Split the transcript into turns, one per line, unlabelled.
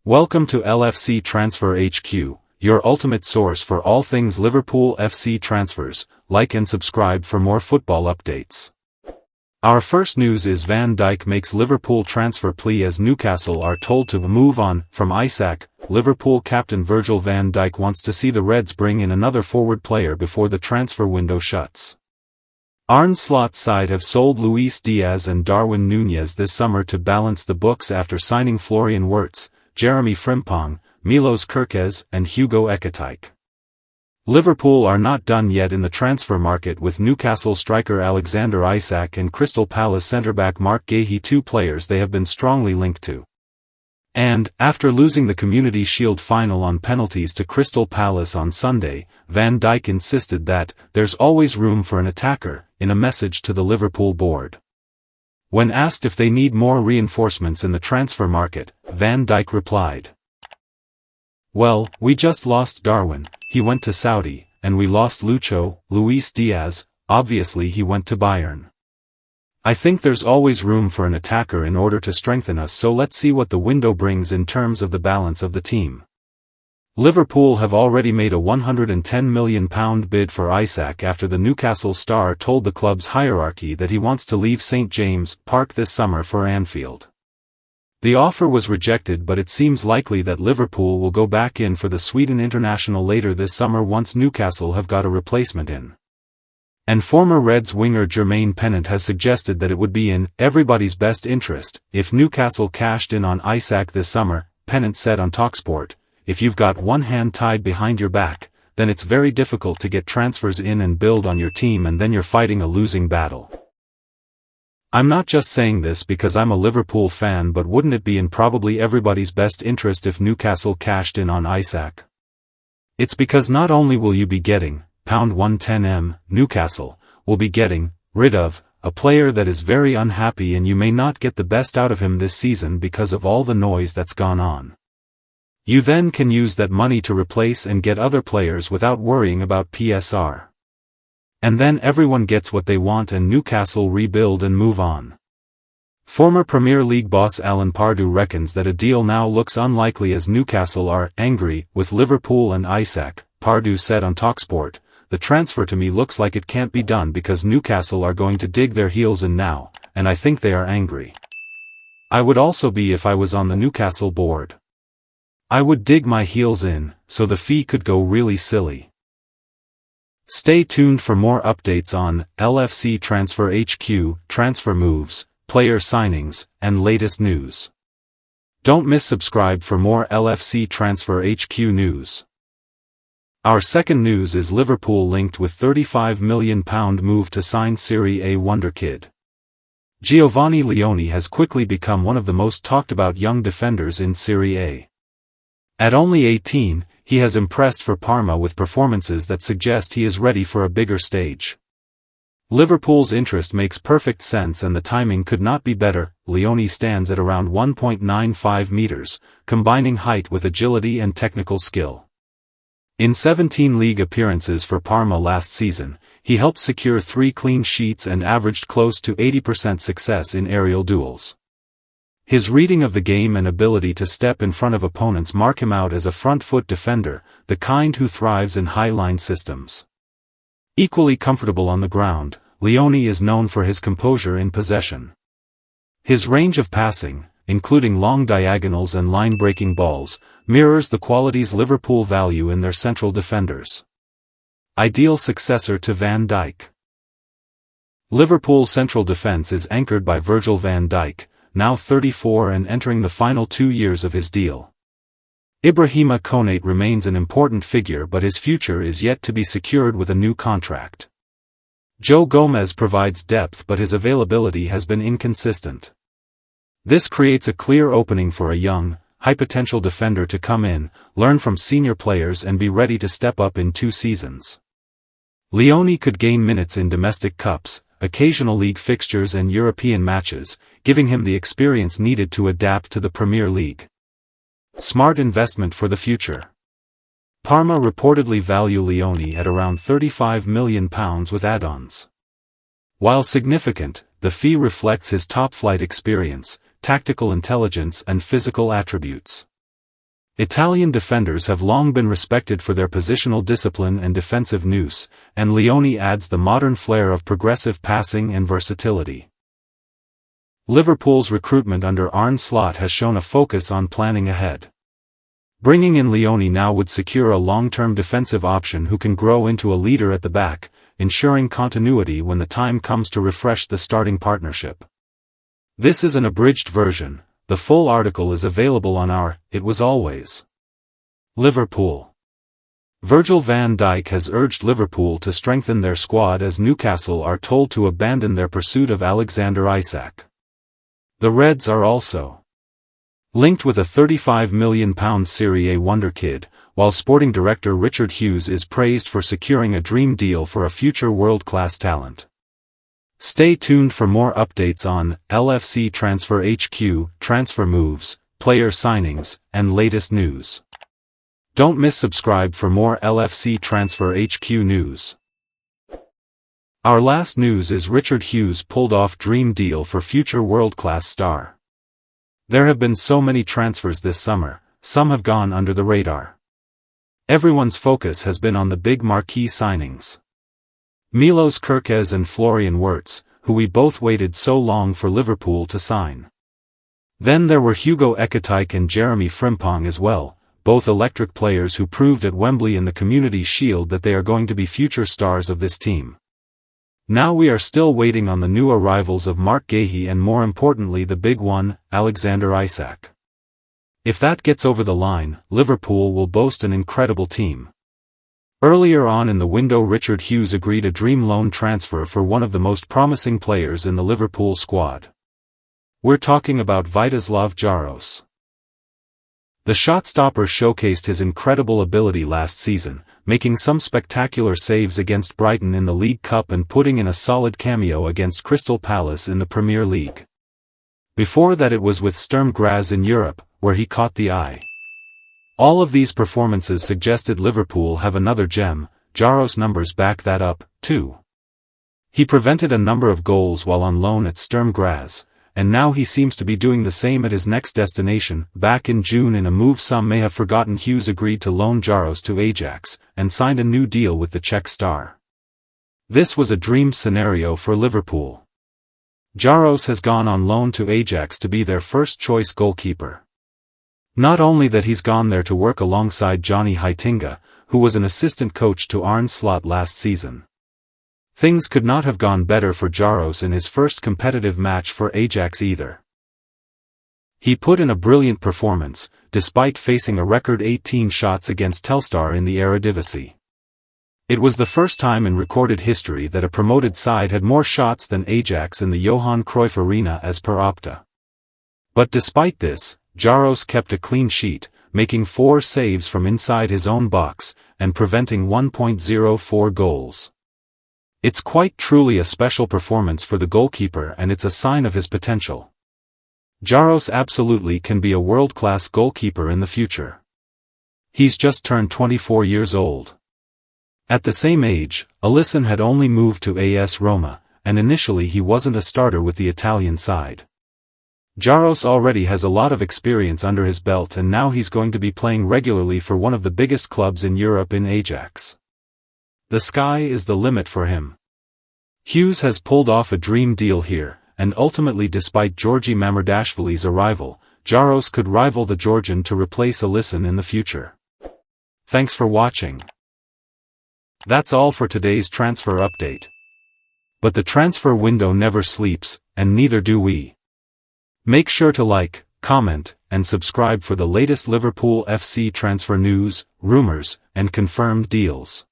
Welcome to LFC Transfer HQ, your ultimate source for all things Liverpool FC transfers. Like and subscribe for more football updates. Our first news is Van Dijk makes Liverpool transfer plea as Newcastle are told to move on from Isak. Liverpool captain Virgil van Dijk wants to see the Reds bring in another forward player before the transfer window shuts. Arne Slot's side have sold Luis Diaz and Darwin Núñez this summer to balance the books after signing Florian Wirtz, Jeremy Frimpong, Milos Kerkez, and Hugo Ekitike. Liverpool are not done yet in the transfer market, with Newcastle striker Alexander Isak and Crystal Palace centre-back Marc Guéhi two players they have been strongly linked to. And, after losing the Community Shield final on penalties to Crystal Palace on Sunday, Van Dijk insisted that there's always room for an attacker, in a message to the Liverpool board. When asked if they need more reinforcements in the transfer market, Van Dijk replied, "Well, we just lost Darwin, he went to Saudi, and we lost Luis Diaz, obviously he went to Bayern. I think there's always room for an attacker in order to strengthen us, so let's see what the window brings in terms of the balance of the team." Liverpool have already made a £110 million bid for Isak after the Newcastle star told the club's hierarchy that he wants to leave St James' Park this summer for Anfield. The offer was rejected, but it seems likely that Liverpool will go back in for the Sweden international later this summer once Newcastle have got a replacement in. And former Reds winger Jermaine Pennant has suggested that it would be in everybody's best interest if Newcastle cashed in on Isak this summer. Pennant said on TalkSport, "If you've got one hand tied behind your back, then it's very difficult to get transfers in and build on your team, and then you're fighting a losing battle. I'm not just saying this because I'm a Liverpool fan, but wouldn't it be in probably everybody's best interest if Newcastle cashed in on Isak? It's because not only will you be getting £110m, Newcastle will be getting rid of a player that is very unhappy, and you may not get the best out of him this season because of all the noise that's gone on. You then can use that money to replace and get other players without worrying about PSR. And then everyone gets what they want and Newcastle rebuild and move on." Former Premier League boss Alan Pardew reckons that a deal now looks unlikely as Newcastle are angry with Liverpool and Isak. Pardew said on TalkSport, "The transfer to me looks like it can't be done because Newcastle are going to dig their heels in now, and I think they are angry. I would also be if I was on the Newcastle board. I would dig my heels in, so the fee could go really silly." Stay tuned for more updates on LFC Transfer HQ, transfer moves, player signings, and latest news. Don't miss subscribe for more LFC Transfer HQ news. Our second news is Liverpool linked with £35 million move to sign Serie A Wonderkid. Giovanni Leoni has quickly become one of the most talked about young defenders in Serie A. At only 18, he has impressed for Parma with performances that suggest he is ready for a bigger stage. Liverpool's interest makes perfect sense and the timing could not be better. Leoni stands at around 1.95 meters, combining height with agility and technical skill. In 17 league appearances for Parma last season, he helped secure 3 clean sheets and averaged close to 80% success in aerial duels. His reading of the game and ability to step in front of opponents mark him out as a front-foot defender, the kind who thrives in high-line systems. Equally comfortable on the ground, Leoni is known for his composure in possession. His range of passing, including long diagonals and line-breaking balls, mirrors the qualities Liverpool value in their central defenders. Ideal successor to Van Dijk. Liverpool's central defence is anchored by Virgil van Dijk, now 34 and entering the final 2 years of his deal. Ibrahima Konate remains an important figure, but his future is yet to be secured with a new contract. Joe Gomez provides depth, but his availability has been inconsistent. This creates a clear opening for a young, high-potential defender to come in, learn from senior players and be ready to step up in 2 seasons. Leoni could gain minutes in domestic cups, occasional league fixtures and European matches, giving him the experience needed to adapt to the Premier League. Smart investment for the future. Parma reportedly value Leoni at around £35 million with add-ons. While significant, the fee reflects his top-flight experience, tactical intelligence and physical attributes. Italian defenders have long been respected for their positional discipline and defensive nous, and Leoni adds the modern flair of progressive passing and versatility. Liverpool's recruitment under Arne Slot has shown a focus on planning ahead. Bringing in Leoni now would secure a long-term defensive option who can grow into a leader at the back, ensuring continuity when the time comes to refresh the starting partnership. This is an abridged version. The full article is available on our It Was Always Liverpool. Virgil van Dijk has urged Liverpool to strengthen their squad as Newcastle are told to abandon their pursuit of Alexander Isak. The Reds are also linked with a £35 million Serie A Wonderkid, while sporting director Richard Hughes is praised for securing a dream deal for a future world-class talent. Stay tuned for more updates on LFC Transfer HQ, transfer moves, player signings, and latest news. Don't miss subscribe for more LFC Transfer HQ news. Our last news is Richard Hughes pulled off dream deal for future world-class star. There have been so many transfers this summer, some have gone under the radar. Everyone's focus has been on the big marquee signings. Milos Kerkez and Florian Wirtz, who we both waited so long for Liverpool to sign. Then there were Hugo Ekitike and Jeremy Frimpong as well, both electric players who proved at Wembley in the Community Shield that they are going to be future stars of this team. Now we are still waiting on the new arrivals of Mark Guéhi and more importantly the big one, Alexander Isak. If that gets over the line, Liverpool will boast an incredible team. Earlier on in the window Richard Hughes agreed a dream loan transfer for one of the most promising players in the Liverpool squad. We're talking about Vítězslav Jaros. The shot-stopper showcased his incredible ability last season, making some spectacular saves against Brighton in the League Cup and putting in a solid cameo against Crystal Palace in the Premier League. Before that it was with Sturm Graz in Europe, where he caught the eye. All of these performances suggested Liverpool have another gem. Jaros' numbers back that up, too. He prevented a number of goals while on loan at Sturm Graz, and now he seems to be doing the same at his next destination. Back in June in a move some may have forgotten, Hughes agreed to loan Jaros to Ajax, and signed a new deal with the Czech star. This was a dream scenario for Liverpool. Jaros has gone on loan to Ajax to be their first-choice goalkeeper. Not only that, he's gone there to work alongside Johnny Heitinga, who was an assistant coach to Arne Slot last season. Things could not have gone better for Jaros in his first competitive match for Ajax either. He put in a brilliant performance, despite facing a record 18 shots against Telstar in the Eredivisie. It was the first time in recorded history that a promoted side had more shots than Ajax in the Johan Cruyff Arena as per Opta. But despite this, Jaros kept a clean sheet, making 4 saves from inside his own box, and preventing 1.04 goals. It's quite truly a special performance for the goalkeeper, and it's a sign of his potential. Jaros absolutely can be a world-class goalkeeper in the future. He's just turned 24 years old. At the same age, Alisson had only moved to AS Roma, and initially he wasn't a starter with the Italian side. Jaros already has a lot of experience under his belt, and now he's going to be playing regularly for one of the biggest clubs in Europe in Ajax. The sky is the limit for him. Hughes has pulled off a dream deal here, and ultimately despite Georgi Mamardashvili's arrival, Jaros could rival the Georgian to replace Alisson in the future. Thanks for watching. That's all for today's transfer update. But the transfer window never sleeps, and neither do we. Make sure to like, comment, and subscribe for the latest Liverpool FC transfer news, rumors, and confirmed deals.